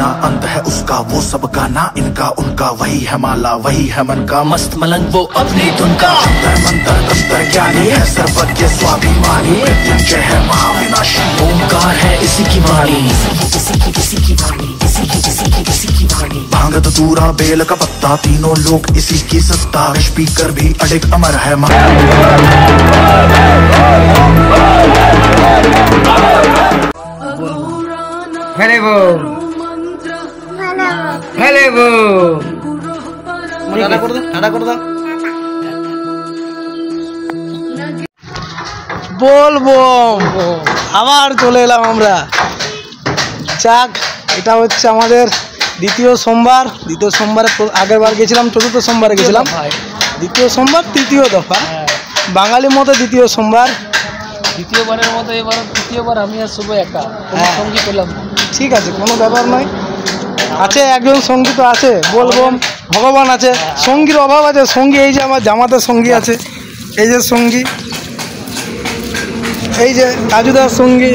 ना अंत है उसका, वो सबका ना इनका उनका, वही है माला वही है मन का मस्त मलंग, वो अपनी धुन का मंत्र तंत्र ज्ञानी है, सर्वज्ञ स्वाभिमानी, मृत्युंजय है महाविनाशी, ओंकार है इसी की वाणी, भांग धतूरा बेल का पत्ता, तीनों लोग इसी की सत्ता, स्पीकर भी अडिग अमर है हेले वो টাটা করে দাও, টাটা করে দাও। বলবো আবার চলে এলাম আমরা। চাক, এটা হচ্ছে আমাদের দ্বিতীয় সোমবার। দ্বিতীয় সোমবারে আগের বার গেছিলাম, চতুর্থ সোমবারে গেছিলাম, দ্বিতীয় সোমবার তৃতীয় দফা, বাঙালির মতো দ্বিতীয় সোমবার, দ্বিতীয়বারের মতো এবার তৃতীয়বার আমি আর শুভ একা সঙ্গী পেলাম। ঠিক আছে, কোনো ব্যাপার নয়, আছে একজন সঙ্গী তো আছে, বলবো ভগবান আছে, সঙ্গীর অভাব আছে। সঙ্গী এই যে আমার জামাতের সঙ্গী আছে, এই যে সঙ্গী, এই যে কাজুদার সঙ্গী,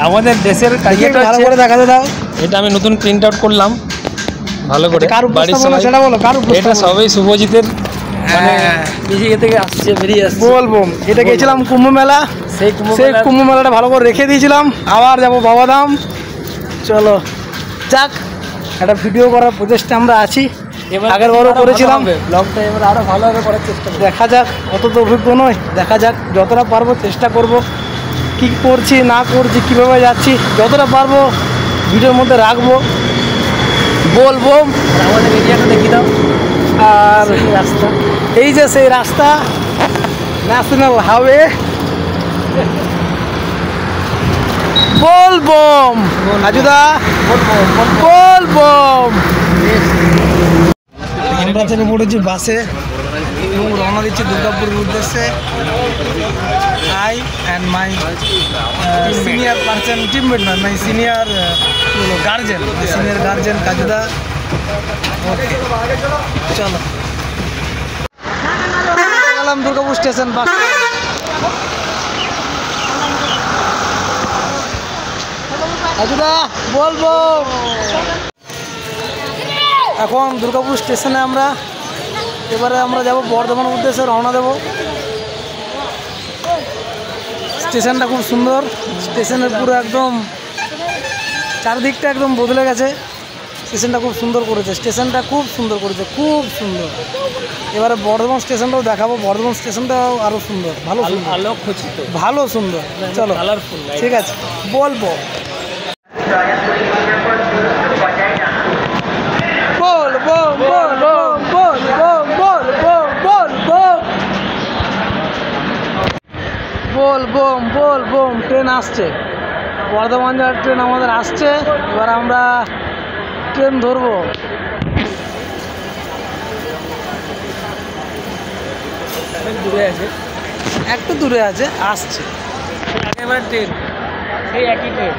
আমাদের দেশের ভালো করে দেখাতে দাও। এটা আমি নতুন প্রিন্ট আউট করলাম ভালো করে, বাড়ির সবাই সেটা বলো, কার এটা সবই শুভজিতের মানে নিজে থেকে আসছে, বেরিয়ে আসছে। বলবো এটা গেছিলাম কুম্ভ মেলা, সেই কুম্ভ মেলাটা ভালো করে রেখে দিয়েছিলাম, আবার যাবো বাবাধাম। চলো যাক, একটা ভিডিও করার প্রচেষ্টা আমরা আছি, আগের বারও করেছিলাম, ব্লগটা এবার আরো ভালোভাবে করার চেষ্টা করব। দেখা যাক, অত তো অভিজ্ঞ নয়, দেখা যাক যতটা পারবো চেষ্টা করব, কি করছি না করছি কীভাবে যাচ্ছি, যতটা পারবো ভিডিওর মধ্যে রাখবো, বলবো। আমাদের এরিয়াটা দেখিয়ে দাও। আর রাস্তা, এই যে সেই রাস্তা, ন্যাশনাল হাইওয়ে, বলবম আজুদা, বলবম। আমরা থেকে পড়েছি বাসে এবং রওনা দিচ্ছি দুর্গাপুরের উদ্দেশ্যে। I and my senior person, teammate নয়, মাই সিনিয়র গার্জেন, সিনিয়র গার্জেন কাজুদা। ওকে চলো, গেলাম দুর্গাপুর স্টেশন বাস। কাজুদা বলবো, এখন দুর্গাপুর স্টেশনে আমরা এবারে আমরা যাব বর্ধমানের উদ্দেশ্যে রওনা দেব। স্টেশনটা খুব সুন্দর, স্টেশনের পুরো একদম চারদিকটা একদম বদলে গেছে, স্টেশনটা খুব সুন্দর করেছে, স্টেশনটা খুব সুন্দর করেছে, খুব সুন্দর। এবারে বর্ধমান স্টেশনটাও দেখাবো, বর্ধমান স্টেশনটাও আরও সুন্দর, ভালো আলোকখচিত, ভালো সুন্দর। চলো কালারফুল, ঠিক আছে, বলবো বল ট্রেন আসছে, বর্ধমান যাওয়ার ট্রেন আমাদের আসছে, এবার আমরা ট্রেন ধরবো। দূরে আছে, একটু দূরে আছে, আসছে। আগেরবার ট্রেন সেই একই ট্রেন,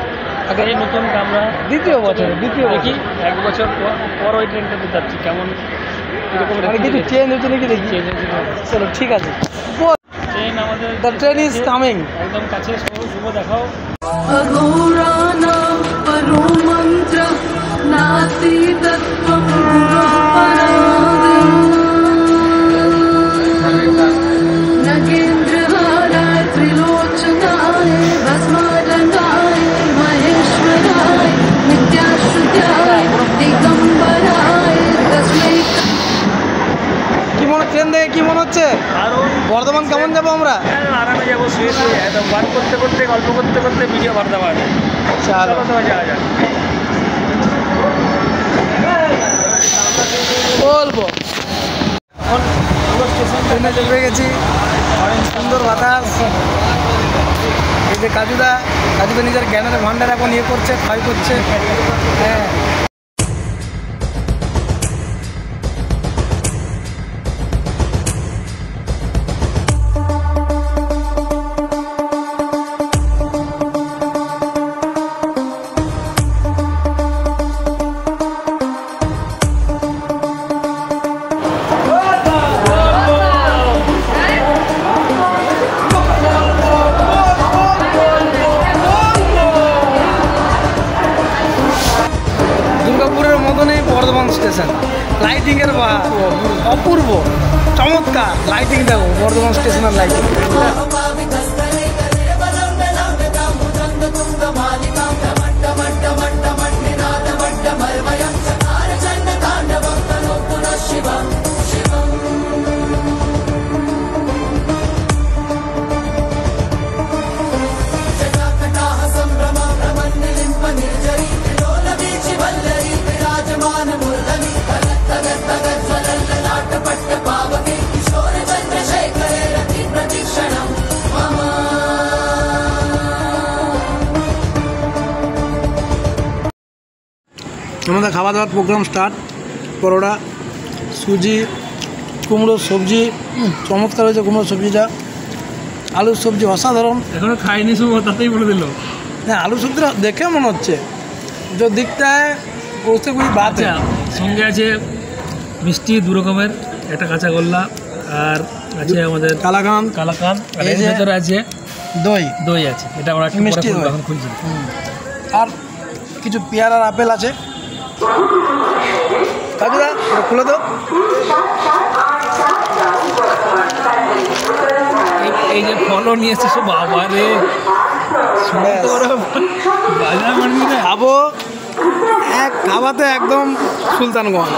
আগে নতুন আমরা দ্বিতীয় বছরে, দ্বিতীয় দেখি এক বছর পর ওই ট্রেনটাতে যাচ্ছি, কেমন এরকম কিছু চেঞ্জ হচ্ছে নাকি দেখি। চলো ঠিক আছে, ট্রেন আমাদের, দ্য ট্রেন ইজ কামিং। একদম কাছে, শুভ দেখাও। ট্রেন দেখে কি মনে হচ্ছে? বর্ধমান কেমন যাবো আমরা? আরামে যাবো, শুয়ে শুয়ে একদম ওয়ার্ক করতে করতে, গল্প করতে করতে ভিডিও বার্তা পাবে। চলো যাওয়া যাক, বলবো। এখন পুরো স্টেশন ট্রেনে চলে গেছি, অনেক সুন্দর বাতাস। এই যে কাজুদা নিজের জ্ঞানের ভান্ডার এখন ইয়ে করছে, ক্ষয় করছে। হ্যাঁ, বর্ধমান স্টেশন। লাইটিংয়ের অপূর্ব চমৎকার লাইটিং, দেখো বর্ধমান স্টেশনের লাইটিং। আমাদের খাওয়া দাওয়ার প্রোগ্রাম স্টার্ট। পরোটা, সুজি, কুমড়োর সবজি চমৎকার হয়েছে। কুমড়োর সবজিটা, আলুর সবজি অসাধারণ। এখনো খাইনি, শুভ তাতেই বলে দিল। হ্যাঁ, আলুর সবজিটা দেখে মনে হচ্ছে যে দিকটায় বসতে খুবই বাদ। সঙ্গে আছে মিষ্টি 2 রকমের, একটা কাঁচাগোল্লা আর আছে আমাদের কালাকান। আর এর ভেতরে আছে দই আছে। এটা আমরা মিষ্টি এখন খুলছি। আর কিছু পেয়ারা আর আপেল আছে। কাজুদা খুলে দাও। এই যে ফলও নিয়ে এসছে সব, বাবা রে বাজার মানবি না, খাবো এক খাবাতে একদম সুলতানগঞ্জ।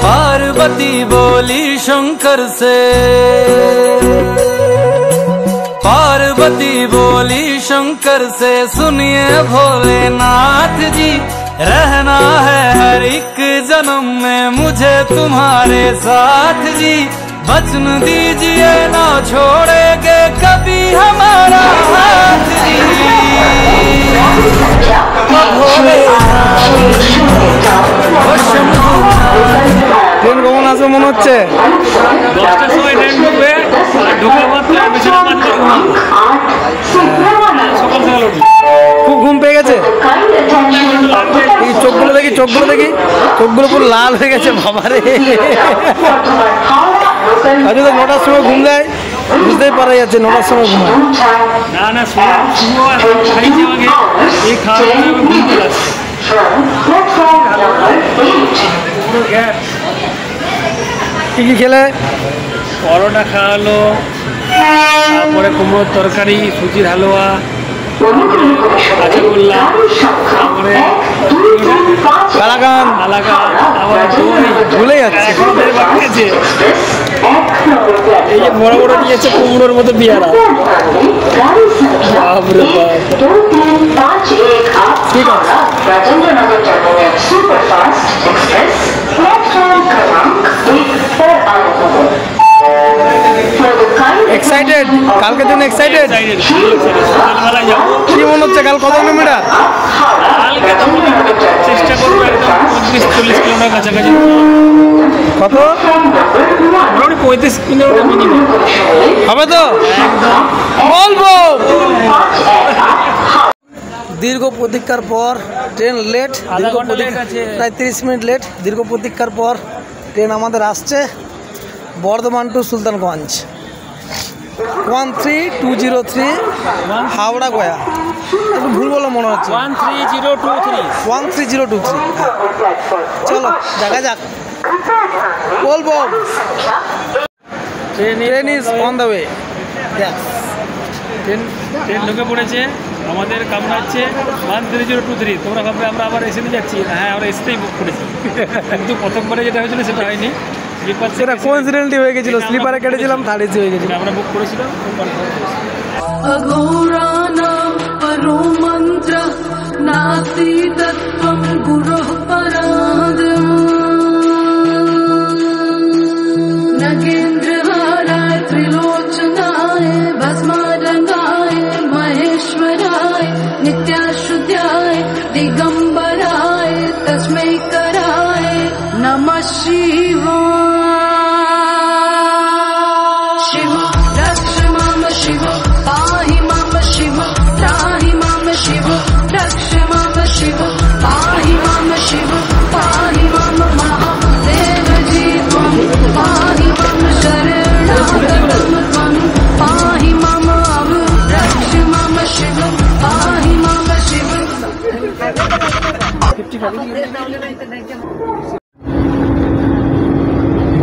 पार्वती बोली शंकर से, पार्वती बोली शंकर से, सुनिए भोलेनाथ जी, रहना है हर एक जन्म में मुझे तुम्हारे साथ जी, वचन दीजिए ना छोड़ेंगे कभी हमारा हाथ जी। ট্রেন কখন আসবে মনে হচ্ছে? 10টার সময় ট্রেন ঢুকবে, ঢোকার পর সকাল খুব ঘুম পেয়ে গেছে। এই চোখগুলো দেখি, চোখগুলো পুরো লাল হয়ে গেছে বাবারে। আর যদি 9টার সময় ঘুম দেয় বুঝতেই পারা যাচ্ছে 9টার সময় ঘুমায়। না শুভ খাইছে আগে, এই খাওয়া ঘুমতে লাগছে। কি খেলে? পরোটা খাওয়ালো, তারপরে কুমড়োর তরকারি, সুজির হালুয়া, কাঁচাগোল্লা, তারপরে কালাকান, আবার দই। ভুলে যাচ্ছে। বাকি আছে এই যে বড় বড় নিয়েছে কুমড়োর মতো পেয়ারা। বাপরে বাপ, ঠিক আছে। এক্সাইটেড? কালকের জন্য এক্সাইটেড? সকালবেলায় যাবো। কি মনে হচ্ছে কাল কত কিলোমিটার? কালকে তো চেষ্টা করবো একদম 35-40 কিলোমিটার কাছাকাছি। কত? মোটামুটি 35 কিলোমিটার মিনিমাম হবে তো? বলবো। দীর্ঘ প্রতীক্ষার পর ট্রেন লেট, প্রায় 30 মিনিট লেট। দীর্ঘ প্রতীক্ষার পর ট্রেন আমাদের আসছে বর্ধমান টু সুলতানগঞ্জ, 13203 হাওড়া গয়া। একটু ভুল বলে মনে হচ্ছে। 13023। চলো দেখা যাক। বলবো train is on the way. Train ঢুকে পড়েছে, আমাদের কামড়াচ্ছে 13023। তোমরা ভাববে আমরা আবার এসে যাচ্ছি। হ্যাঁ, আমরা এসেই বুক করেছি, কিন্তু প্রথমবারে যেটা হয়েছিল সেটা হয়নি। সেটা কোইন্সিডেন্টলি হয়ে গেছিল, স্লিপারে কেটেছিলাম, থার্ড এসি হয়ে গেছিল। আমরা বুক করেছিলাম। अघोराणां परो मन्त्र नास्ति तत्त्वं गुरोः पराद् नगेन्द्रहाराय त्रिलोचनाय भस्मारङ्गाय महेश्वराय नित्याशुद्धाय दिगम्बराय तस्मै कराय नमः शिव पाहि मां शिव त्राहि मां शिव रक्ष मां शिव पाहि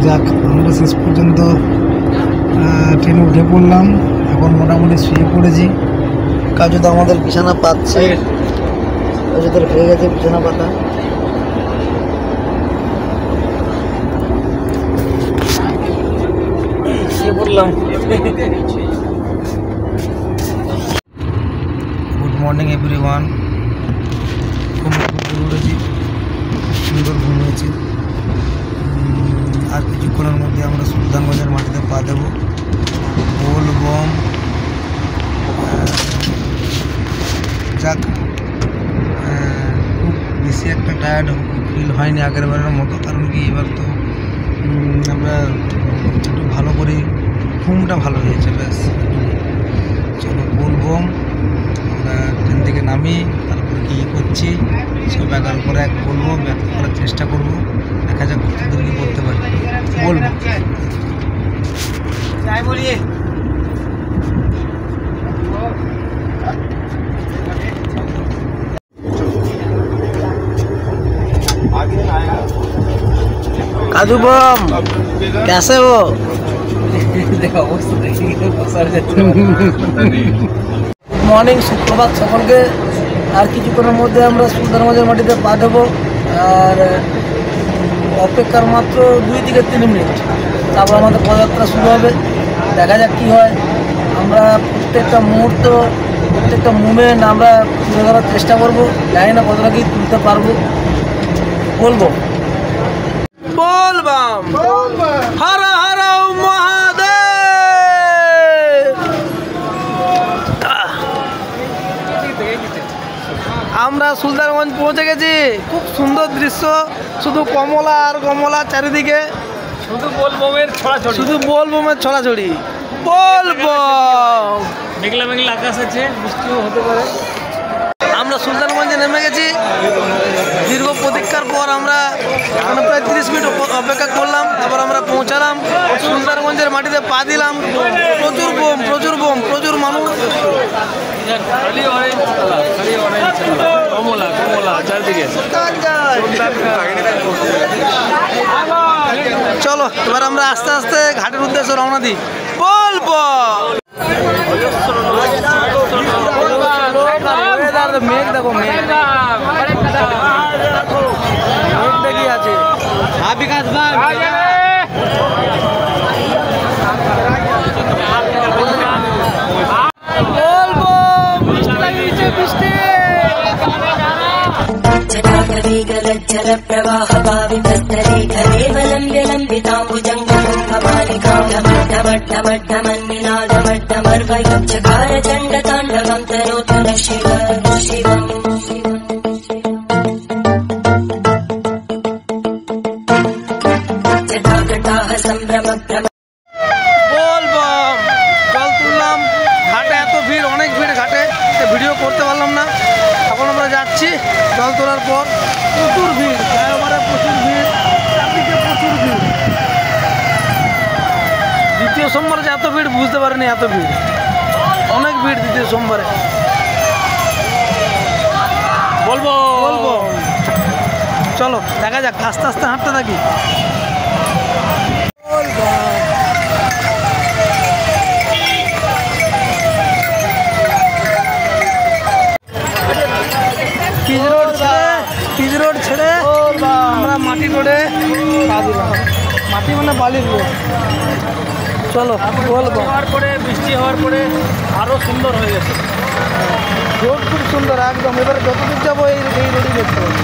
যাক, আমরা শেষ পর্যন্ত ট্রেনে উঠে পড়লাম। এখন মোটামুটি শুয়ে পড়েছি। কাজু তো আমাদের বিছানা পাচ্ছে, কাজু তোর হয়ে গেছে বিছানা পাতা। শুয়ে পড়লাম। Good morning everyone. উঠেছি, সুন্দর ঘুমিয়েছি। আর কিছুক্ষণের মধ্যে আমরা সুলতানগঞ্জের মাটিতে পা দেবো। বলবম। যাক, খুব বেশি একটা টায়ার্ড ফিল হয়নি আগের বারের মতো, কারণ কি এবার তো আমরা একটু ভালো করে ঘুমটা ভালো হয়েছে। ব্যাস, চলো বলবম। আমরা ট্রেন থেকে নামি, তারপরে কী করছি সব একার পরে এক বলবো, ব্যক্ত করার চেষ্টা করবো। দেখা যাক কতদূর কি করতে পারি। বলবো যাই বলিয়ে काजू बम कैसे हो? মর্নিং, সুপ্রভাত সকলকে। আর কিছুক্ষণের মধ্যে আমরা সুলতানগঞ্জের মাটিতে পা দেবো। আর অপেক্ষার মাত্র 2 থেকে 3 মিনিট, তারপর আমাদের পদযাত্রা শুরু হবে। দেখা যাক কী হয়। আমরা প্রত্যেকটা মুহূর্ত, প্রত্যেকটা মুভমেন্ট আমরা তুলে ধরার চেষ্টা করবো। জানি না কতটা কি তুলতে পারবো। বলবো বলবাম, হর হর মহাদেব। আমরা সুলতানগঞ্জ পৌঁছে গেছি। খুব সুন্দর দৃশ্য, শুধু কমলা আর কমলা চারিদিকে, শুধু বলবমের ছড়াছড়ি, শুধু বলবমের ছড়াছড়ি। বলবম। মেঘলা মেঘলা আকাশ আছে, বৃষ্টিও হতে পারে। আমরা সুলতানগঞ্জে নেমে গেছি। দীর্ঘ প্রতীক্ষার পর আমরা এখানে প্রায় 30 মিনিট অপেক্ষা করলাম। তারপর আমরা পৌঁছালাম, সুলতানগঞ্জের মাটিতে পা দিলাম। প্রচুর বোম, প্রচুর বোম, প্রচুর মানুষ। খালি অরেঞ্জ কালার, খালি অরেঞ্জ কালার, কমলা কমলা চারদিকে। চলো এবার আমরা আস্তে আস্তে ঘাটের উদ্দেশ্যে রওনা দিই। বলবো মেঘ দেখো, মেঘ দেখি আছে। বিকাশ ভাই বলবো বৃষ্টি লাগিয়েছে, বৃষ্টি। जल प्रवाह पावितरे घरे वलम्ब्य लम्बिताम्बुजङ्गमन्निनादमड्डमर्वयुच्चकार चण्डताण्डवं तनोतु न शिव शिवम् जटाकटाः सम्भ्रमभ्रम। বলবম। জল তুললাম। ঘাটে এত ভিড়, অনেক ভিড় ঘাটে, ভিডিও করতে পারলাম না। এখন আমরা যাচ্ছি জল তোলার পর। প্রচুর ভিড়, ফ্লাইওভারে প্রচুর ভিড়, চারদিকে প্রচুর ভিড়। দ্বিতীয় সোমবারে যে এত ভিড় বুঝতে পারিনি, এত ভিড়, অনেক ভিড় দ্বিতীয় সোমবারে। বলবো বলবো চলো দেখা যাক, আস্তে আস্তে হাঁটতে থাকি। পিচ রোড ছেড়ে আমরা মাটি রোডে পা দিলাম। মাটি মানে বালির রোড। চলো বলবো। হওয়ার পরে, বৃষ্টি হওয়ার পরে আরও সুন্দর হয়ে গেছে রোড, খুব সুন্দর একদম। এবারে যতদূর যাবো এই রোডই দেখতে পাবো,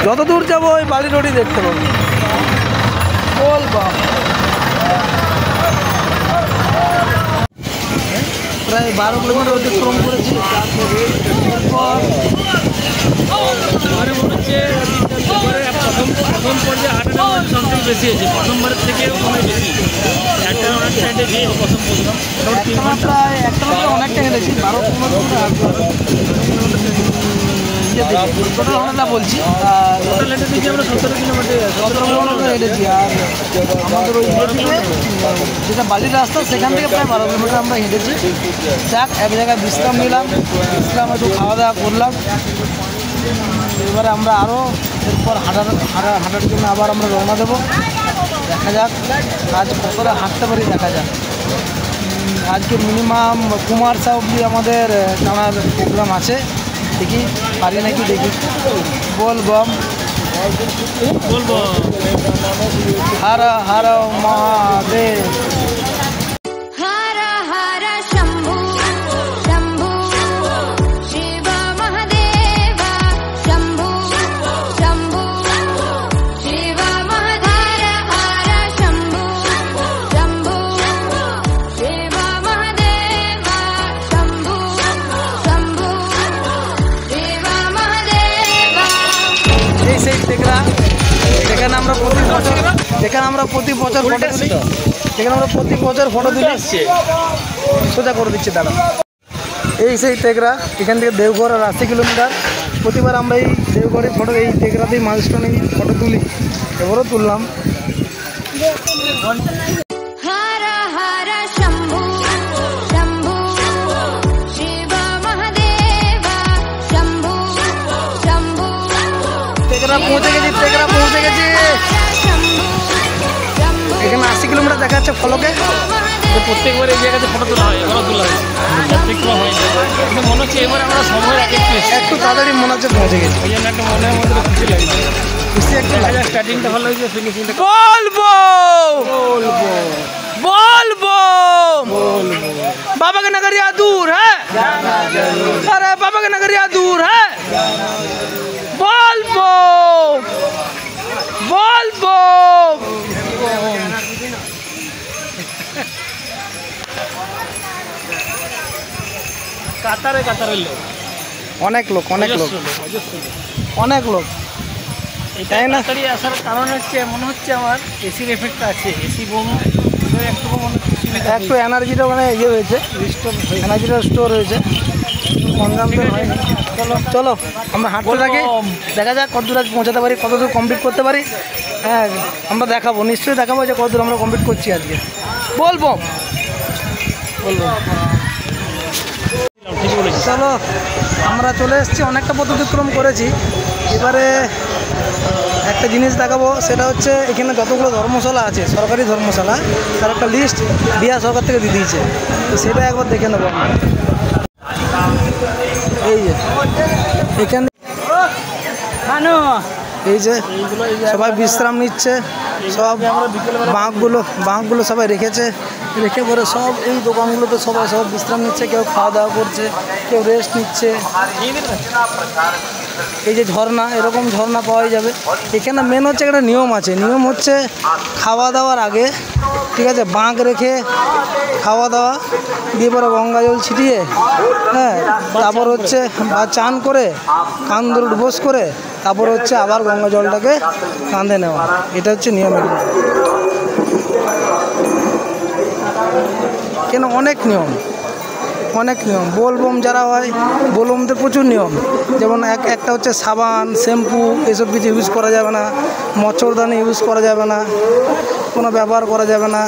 যতদূর যাবো ওই বালি রোডই দেখতে পাবো। বলবো প্রায় 12 কিলোমিটার অতিক্রম করেছি। মনে হচ্ছে প্রথম পর্যায়ে হাঁটাটা সব থেকে বেশি হয়েছে, প্রথমবারের থেকে অনেক বেশি। একটা অনেক সাইডে গিয়ে প্রথম বললাম প্রায় একটা অনেকটা হেঁটেছি। 12 বলছি, টোটাল হেঁটে দিয়েছি আমরা 17 কিলোমিটার, 17 কিলোমিটার হেঁটেছি। আর আমাদের ওই যেটা বালির রাস্তা, সেখান থেকে প্রায় 12 কিলোমিটার আমরা হেঁটেছি। যাক, এক জায়গায় বিশ্রাম নিলাম, বিশ্রাম একটু খাওয়া দাওয়া করলাম। এবারে আমরা আরও এরপর হাঁটার জন্য আবার আমরা রওনা দেবো। দেখা যাক আজ কতটা হাঁটতে পারি, দেখা যাক। আজকে মিনিমাম কুমারসা অবধি আমাদের টানার প্রোগ্রাম আছে, দেখি পারি নাকি দেখি। বলবম বলবো হর হর মহাদেব। हर हर शम्भु शम्भु शिव महादेव शम्भु शम्भु शिव महादेव हर शम्भु शम्भु शिव महादेव शम्भु शम्भु शिव महादेव। এই সেই টেকরা যেখানে আমরা প্রতি বছর ফটো তুলি, যেখানে আমরা প্রতি বছর ফটো তুলি। সোজা করে দিচ্ছি দাদা। এই সেই টেকরা, এখান থেকে দেওঘর আর 80 কিলোমিটার। প্রতিবার আমরা এই দেওঘরের ফটো এই টেকরাতেই মাইলস্টোনে ফটো তুলি, এবারও তুললাম। हर हर शम्भु शम्भु शिव महादेव शम्भु शम्भु টেকরা পৌঁছে গেছি, शम्भु शम्भु এখানে 80 কিলোমিটার দেখা যাচ্ছে ফলকে। প্রত্যেকবার এই জায়গাতে ফটো তোলা হয়, এবারও তোলা হয়েছে, প্রত্যেকবার হয় না। কিন্তু মনে হচ্ছে এবার আমরা সময়ের আগে একটু এসেছি, একটু তাড়াতাড়ি মনে হচ্ছে পৌঁছে গেছি। ওই জন্য একটা মনের মধ্যে খুশি লাগছে। খুশি একটু দেখা লাগে। যাক স্টার্টিংটা ভালো হয়েছে, ফিনিশিংটা বলবো বলবো बाबा का नगरिया दूर है, अरे बाबा का नगरिया दूर है। बोलबो बोलबो কাতারে কাতারের লোক, অনেক লোক অনেক লোক। এটাই না তাড়াতাড়ি আসার কারণ হচ্ছে মনে হচ্ছে আমার এসির এফেক্ট আছে, এসি বোম একটু মনে হচ্ছে একটু এনার্জিটা মানে ইয়ে হয়েছে, এনার্জিটা স্টোর হয়েছে, কনজামশন হয়নি। চলো আমরা হাঁটতে থাকি, দেখা যাক কতদূর আজ পৌঁছাতে পারি, কতদূর কমপ্লিট করতে পারি। হ্যাঁ আমরা দেখাবো, নিশ্চয়ই দেখাবো যে কতদূর আমরা কমপ্লিট করছি আজকে। বলবো ঠিক বলেছি। চলো আমরা চলে এসেছি, অনেকটা পথ অতিক্রম করেছি। এবারে একটা জিনিস দেখাবো, সেটা হচ্ছে এখানে যতগুলো ধর্মশালা আছে, সরকারি ধর্মশালা, তার একটা লিস্ট বিহার সরকার থেকে দিয়ে দিয়েছে, তো সেটা একবার দেখে নেবো। এই যে এখানে এই যে সবাই বিশ্রাম নিচ্ছে, সব বাঁকগুলো সবাই রেখে পরে সব এই দোকানগুলোতে সব বিশ্রাম নিচ্ছে, কেউ খাওয়া দাওয়া করছে, কেউ রেস্ট নিচ্ছে। এই যে ঝর্ণা, এরকম ঝর্ণা পাওয়া যাবে এখানে। মেন হচ্ছে একটা নিয়ম আছে, নিয়ম হচ্ছে খাওয়া দাওয়ার আগে, ঠিক আছে, বাঁক রেখে খাওয়া দাওয়া দিয়ে পরে গঙ্গা জল ছিটিয়ে, হ্যাঁ, তারপর হচ্ছে বা চান করে কান ধরে ডুবোস করে তারপর হচ্ছে আবার গঙ্গা জলটাকে কাঁধে নেওয়া, এটা হচ্ছে নিয়ম। কেন অনেক নিয়ম বোলবম যারা হয়, বোলবমদের প্রচুর নিয়ম। যেমন একটা হচ্ছে সাবান, শ্যাম্পু এসব কিছু ইউজ করা যাবে না, মচ্ছরদানি ইউজ করা যাবে না, কোনো ব্যবহার করা যাবে না।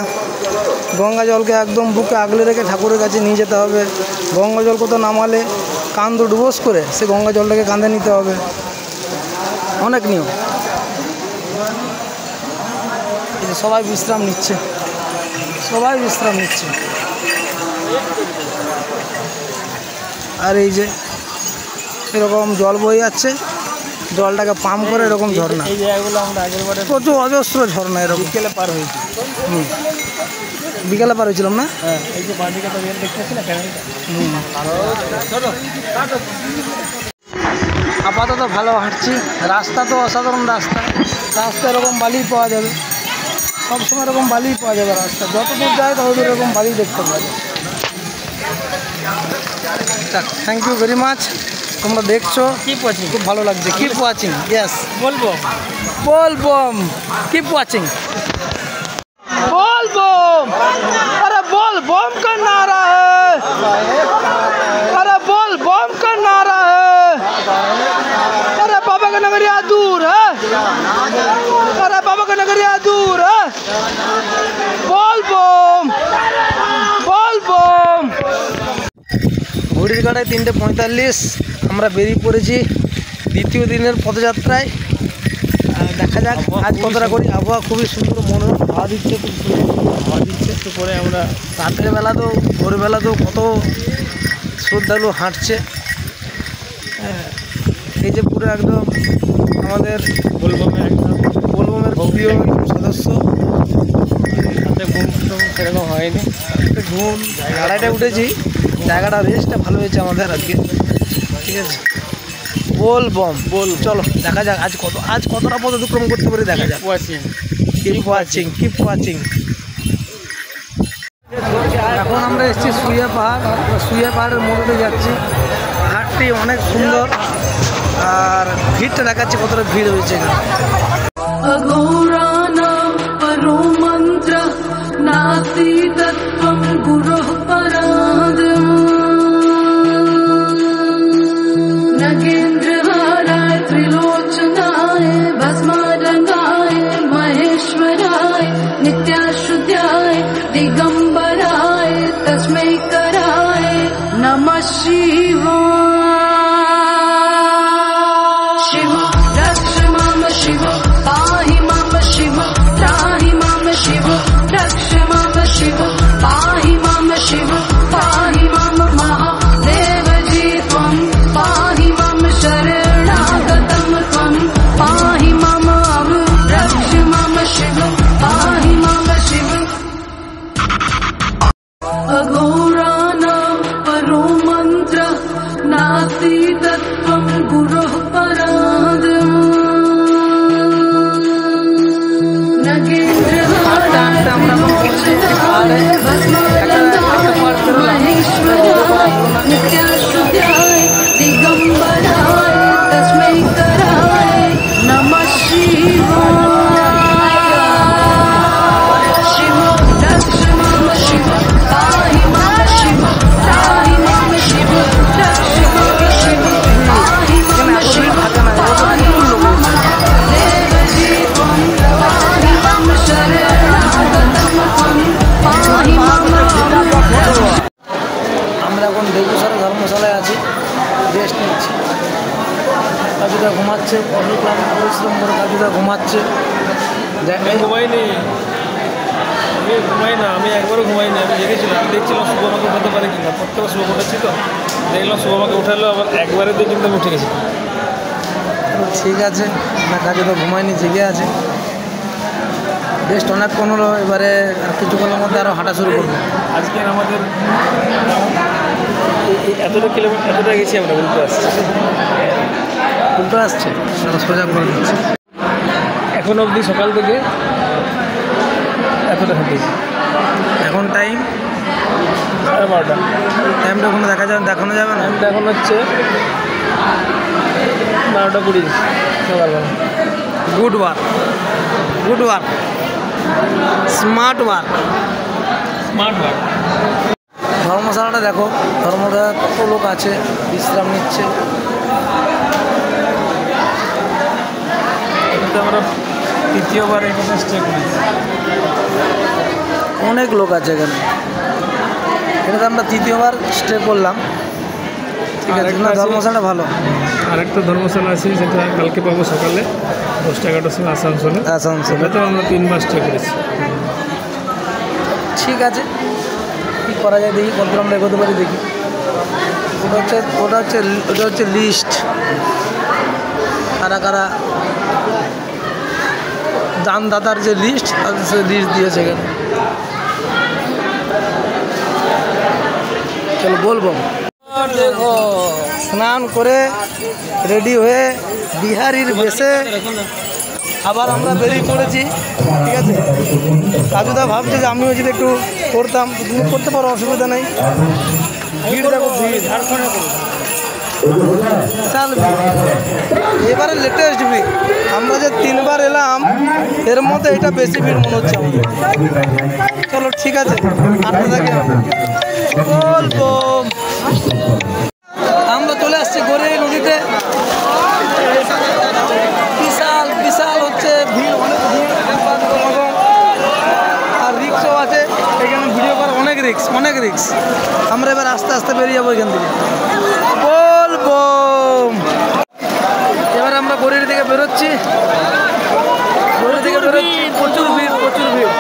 গঙ্গা জলকে একদম বুকে আগলে রেখে ঠাকুরের কাছে নিয়ে যেতে হবে। গঙ্গা জল কোথাও নামালে কান দু ডুবোস করে সে গঙ্গা জলটাকে কাঁধে নিতে হবে, অনেক নিয়ম। সবাই বিশ্রাম নিচ্ছে, আর এই যে এরকম জল বয়ে যাচ্ছে, জলটাকে পাম্প করে এরকম ঝর্ণা। এই জায়গাগুলো আমরা আগের বারে প্রচুর অজস্র ঝর্ণা এরকম। বিকেলে পার হয়েছি। বিকালে পার হয়েছিলাম না? হ্যাঁ, এই যে বাঁ দিকে তো রেল দেখতেছি না, ক্যামেরাটা। আপাতত ভালো হাঁটছি, রাস্তা তো অসাধারণ রাস্তা এরকম বালি পাওয়া যাবে, সবসময় এরকম বালি পাওয়া যাবে রাস্তা, যত দূর যায় তত দূর এরকম বালি দেখতে পাওয়া যাবে। থ্যাংক ইউ ভেরি মাচ, তোমরা দেখছো, খুব ভালো লাগছে। Keep watching, yes Bol Bam keep watching. बोलबम, अरे बोलबम का नारा है, अरे बोलबम का नारा है, अरे बाबा का नगरिया दूर है, अरे बाबा का नगरिया दूर है। बोलबम ঘড়ির কাটায় 3:45, আমরা বেরিয়ে পড়েছি দ্বিতীয় দিনের পদযাত্রায় দেখা যাক আজ কতটা করি। আবহাওয়া খুবই সুন্দর, মনোরম, হাওয়া দিচ্ছে, খুব সুন্দর হাওয়া দিচ্ছে। তো পরে আমরা রাতের বেলাতেও ভোরবেলাতেও কত শ্রদ্ধালু হাঁটছে। এই যে পুরো একদম আমাদের বোলবমের প্রিয় সদস্য। ঘুম সেরকম হয়নি, ঘুম গাড়াইটায় উঠেছি, জায়গাটা রেস্টটা ভালো হয়েছে আমাদের আজকে। ঠিক আছে, বল চলো দেখা যাক আজ কতটা পথ অতিক্রম করতে পারি দেখা যাক। Keep watching. এখন আমরা এসেছি সুইয়া পাহাড়ের মধ্যে যাচ্ছি। ঘাটটি অনেক সুন্দর, আর ভিড়টা দেখাচ্ছে কতটা ভিড় হয়েছে এখানে। अघोराणां परो मन्त्र नास्ति तत्त्वं गुरोः पराद् नगेन्द्रहाराय त्रिलोचनाय भस्मारङ्गाय महेश्वराय नित्याशुद्धाय दिगम्बराय तस्मै कराय नमः शिवाय। शिव रक्ष मां शिव पाहि मां शिव त्राहि मां शिव रक्ष मां शिव पाहि मां शिव पाहि मां महादेव जी त्वं पाहि मां शरणागतं त्वं पाहि मां रक्ष मां शिव पाहि मां शिव। अघोराणां परो मन्त्र नास्ति तत्त्वं गुरोः पराद् महेश्वराय नित्याशुद्धाय दिगम्बराय तस्मै कराय नमः शिवाय। शिव रक्ष मां शिव पाहि मां शिव त्राहि मां शिव रक्ष मां शिव पाहि मां शिव पाहि मां महादेव जी त्वं पाहि मां शरणागतं त्वं पाहि मां। আমরা এখন বেগুসরা ধর্মশালায় আছি, রেস্ট নিচ্ছি। কাজুদা ঘুমাচ্ছে, অনেক পরিশ্রম করে কাজুদা ঘুমাচ্ছে। ঘুমাইনি, আমি একবারও ঘুমাইনি। আমি জেগেছিলাম, দেখছিলাম শুভ আমাকে উঠাতে পারে কিনা। প্রত্যেকবার শুভ উঠাচ্ছি তো দেখলাম শুভ আমাকে উঠালো, আবার একবারে দিয়ে কিন্তু আমি উঠে গেছি। ঠিক আছে, না কাজুদা ঘুমায়নি, জেগে আছে। রেস্ট অনেকক্ষণ হলো, এবারে আর কিছুক্ষণের মধ্যে আরও হাঁটা শুরু করবো। আজকের আমাদের এতটা কিলোমিটার এতটা গেছি আমরা, উল্টো আসছে, সোজা করে দিচ্ছে। এখন অবধি সকাল থেকে এতটা হাঁটিয়েছি। এখন টাইম 12:30। টাইমটা কোনো দেখানো যাবে না। টাইমটা এখন হচ্ছে 12:20 সকালবেলা। Good work, smart work. ধর্মশালাটা দেখো, ধর্মশালা কত লোক আছে, বিশ্রাম নিচ্ছে। আমরা তৃতীয়বার এখানে স্টে করেছি। অনেক লোক আছে এখানে, এটাতে আমরা তৃতীয়বার স্টে করলাম। ঠিক আছে, না ধর্মশালাটা ভালো। আরেকটা ধর্মশালা আছে, সেটা কালকে পাবো সকালে 10টা-11টার সময় আসানসোলে। সেটাতেও আমরা 3বার স্টে করেছি। ঠিক আছে, কী করা যায় দেখি, কত আমরা এগোতে পারি দেখি। ওটা হচ্ছে লিস্ট, কারা কারা দানদাতার যে লিস্ট, তাদের সে লিস্ট দিয়েছে এখানে। চলো বলবো। দেখো, স্নান করে রেডি হয়ে বিহারির বেশে আবার আমরা বেরিয়ে পড়েছি। ঠিক আছে, কাজুদা ভাবছে যে আমিও যদি একটু করতাম, তুমি করতে পারো, অসুবিধা নেই। ভিড় দেখো, ভিড় বিশাল ভিড়। এবারে লেটেস্ট ভিড়, আমরা যে 3বার এলাম এর মধ্যে এটা বেশি ভিড় মনে হচ্ছে আমাদের। চলো ঠিক আছে, হাঁটতে থাকি। বলবো আমরা চলে আসছি গড়িয়া নদীতে। বিশাল হচ্ছে ভিড়, অনেক ভিড়, আর রিক্সও আছে এখানে। ভিডিও করার অনেক রিক্স। আমরা এবার আস্তে আস্তে বেরিয়ে যাবো এখান থেকে। বলবো বেরোচ্ছি, নদী থেকে বেরোচ্ছি, প্রচুর ভিড়, প্রচুর ভিড়।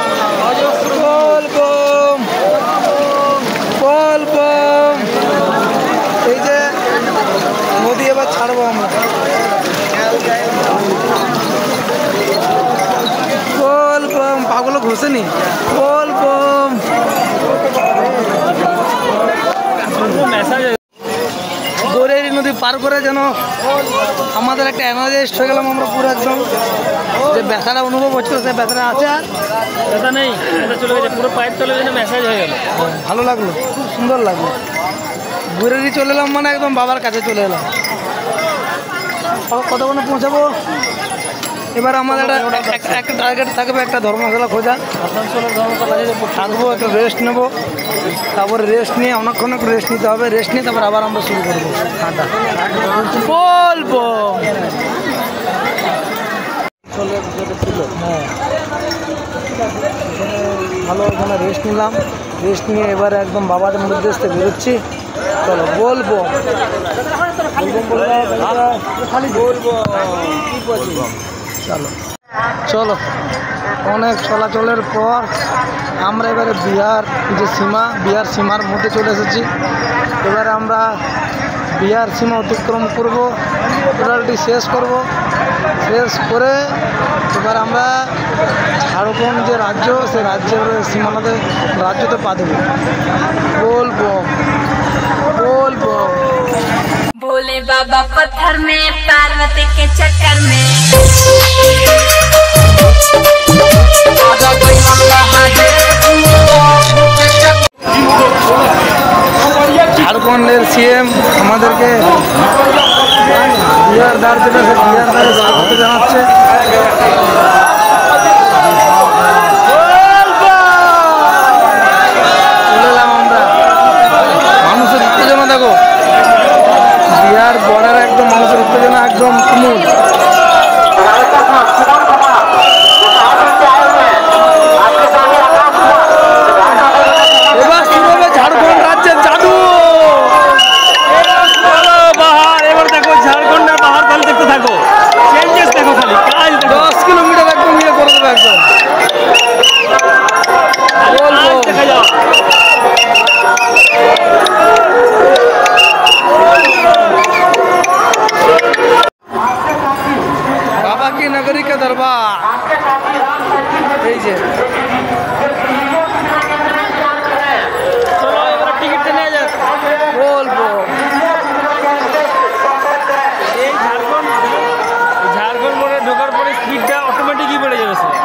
বলবম বলবম। এই যে নদী এবার ছাড়বো আমরা। বলবম, পাগুলো ঘষেনি। বলবম। দৌড়েরি নদী পার করে যেন আমাদের একটা এনার্জাইজড হয়ে গেলাম আমরা পুরো একদম। যে ব্যথাটা অনুভব হচ্ছিল সে ব্যথাটা আছে, আর ব্যথা নেই, ব্যথা চলে গেছে, পুরো পায়ের তলে যেন ম্যাসাজ হয়ে গেল। ভালো লাগলো, খুব সুন্দর লাগলো। দৌড়েরি চলে এলাম মানে একদম বাবার কাছে চলে এলাম। কতক্ষণে পৌঁছাবো? এবার আমাদের একটা টার্গেট থাকবে, একটা ধর্মশালা খোঁজা। আসানসোলের ধর্মশালা থাকবো, একটু রেস্ট নেবো, তারপরে রেস্ট নিয়ে অনেকক্ষণ একটু রেস্ট নিতে হবে। রেস্ট নিয়ে তারপর আবার আমরা শুরু করবো হাঁটা। বলবো হ্যাঁ, ভালো এখানে রেস্ট নিলাম। রেস্ট নিয়ে এবারে একদম বাবাদের উদ্দেশ্যে বেরোচ্ছি। চলো বলবো খালি বলবো। চলো চলো, অনেক চলাচলের পর আমরা এবারে বিহার যে সীমা, বিহার সীমার মধ্যে চলে এসেছি। এবারে আমরা বিহার সীমা অতিক্রম করব, টোটালটি শেষ করব। শেষ করে এবার আমরা ঝাড়খণ্ড যে রাজ্য, সেই রাজ্যের সীমানাতে রাজ্যতে পা দেবো। বলবো বলবো। भोले बाबा पत्थर में, पार्वती के चक्कर में। ঝাড়খণ্ডের সিএম আমাদেরকে বিহার দ্বার যেটা, সে বিহার দ্বারে স্বাগত জানাচ্ছে। চলে এলাম আমরা। মানুষের উত্তেজনা দেখো, বিহার বর্ডার একদম মানুষের উত্তেজনা একদম তুমুল। এবার শুরু হবে ঝাড়খণ্ড রাজ্যের জাদু। পাহাড়, এবার দেখো ঝাড়খণ্ডের পাহাড়, তাহলে দেখতে থাকো, চেঞ্জেস দেখো, খালি 10 কিলোমিটার একদম ইয়ে করে দেবে একদম। বলবো দেখা যাও। बाबा की नगरी का दरबार। এই যে চলো এবার টিকিটটা নিয়ে যাক। বলবো এই ঝাড়খণ্ড মোড়ে ঢোকার পরে স্পিডটা অটোমেটিকই বেড়ে যাবে স্যার।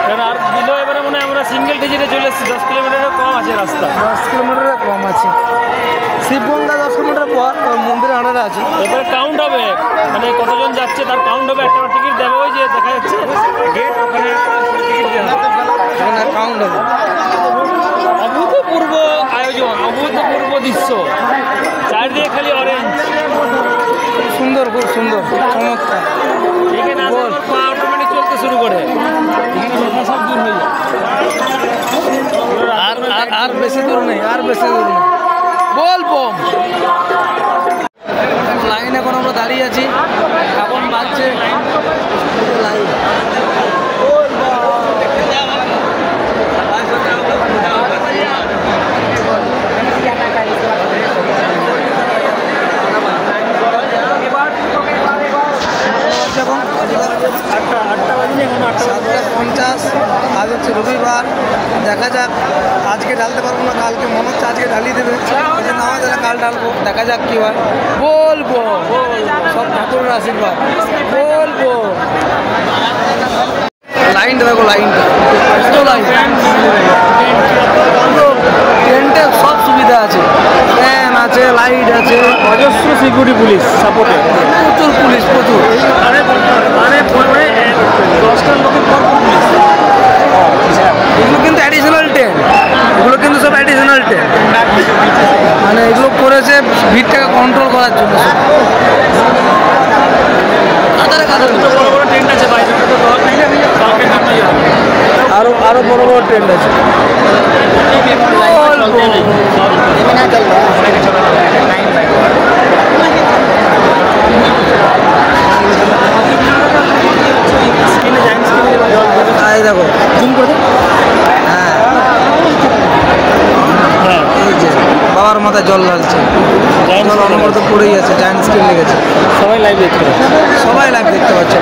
কারণ আর দিল এবারে মনে হয় আমরা সিঙ্গেল টিকিটে চলে এসেছি, 10 কিলোমিটারের কম আছে রাস্তা। 10 কিলোমিটারের কম আছে। শিবগঙ্গা 10 কিলোমিটার পর মন্দিরের আড়ালে আছে। এবারে কাউন্ট হবে, মানে কতজন যাচ্ছে তার কাউন্ট হবে। একটা টিকিট দেবে, ওই যে দেখা যাচ্ছে গেট, ওখানে টিকিট দেওয়া হবে, এখানে কাউন্ট হবে। অভূতপূর্ব আয়োজন, অভূতপূর্ব দৃশ্য, চারদিকে খালি অরেঞ্জ। খুব সুন্দর, খুব সুন্দর, চমৎকার। এখানে আসার পর পা অটোমেটিক চলতে শুরু করে, এখানে ব্যথা সব দূর হয়ে যায়। আর আর আর বেশি দূর নেই, আর বেশি দূর নেই। বলবো লাইনে এখন আমরা দাঁড়িয়ে আছি, এখন বাজছে লাইন। আটটা বাজে, এখন 7:50। আজ হচ্ছে রবিবার, দেখা যাক। আজকে ঢালতে পারবো না, কালকে মনে হচ্ছে আজকে ঢালিয়ে দেবে, নাও তাহলে কাল ঢালবো, দেখা যাক কী হয়। বলবো সব ঠাকুরের আশীর্বাদ। বলবো লাইনটা দেখো, লাইনটা কত লাইন। টেন্টে সব সুবিধা আছে, ফ্যান আছে, লাইট আছে, অজস্র সিকিউরিটি পুলিশ সাপোর্টে, প্রচুর পুলিশ, প্রচুর। মানে 10টার লোকের পর পুলিশ। এগুলো কিন্তু অ্যাডিশনাল টেন্ট, এগুলো কিন্তু সব অ্যাডিশনাল টেন্ট, মানে এগুলো করেছে ভিড়টাকে কন্ট্রোল করার জন্য। বড় বড় ট্রেন আছে বাইরে, তো দরকার নেই, কালকে নামিয়ে যাবে। আরো বড় বড় ট্রেন্ড আছে। তো পড়েই আছে, জায়ান্ট স্ক্রিন লেগেছে, সবাই লাইভ দেখতে পাচ্ছে। সবাই লাইভ দেখতে পাচ্ছে।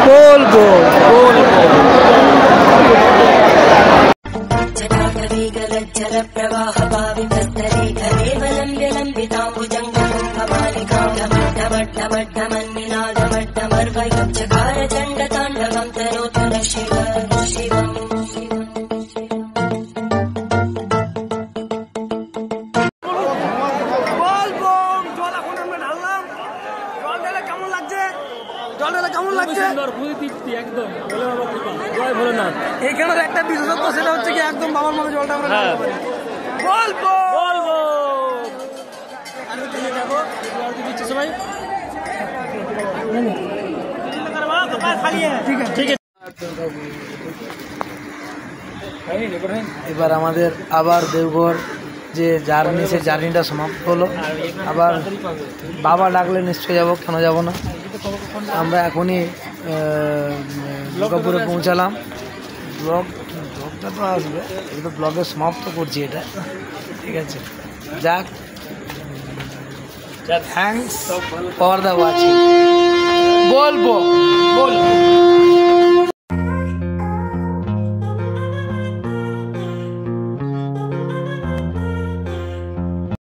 বলবো जटाटवीगलज्जलप्रवाह पावितस्तरे घरेवलम्ब्य लम्बिताम्बुजङ्गमालिकां ढमड्ढमड्ढमन्निनादमड्ढमर्वयुज्जकार चण्डताण्डवं तनोतु न शिव शिवम्। এখানের একটা বিশেষত্ব, সেটা হচ্ছে কি একদম বাবার মতো জলটা আমরা বলবো বলবো। সবাই এবার আমাদের আবার দেওঘর যে জার্নি, সে জার্নিটা সমাপ্ত হলো। আবার বাবা ডাকলে নিশ্চয়ই যাবো, কেন যাব না। আমরা এখনই দুর্গাপুরে পৌঁছালাম। ব্লগটা তো আসবে, এটা ব্লগে সমাপ্ত করছি এটা, ঠিক আছে। যাক, থ্যাংকস ফর দ্য ওয়াচিং। বলবো।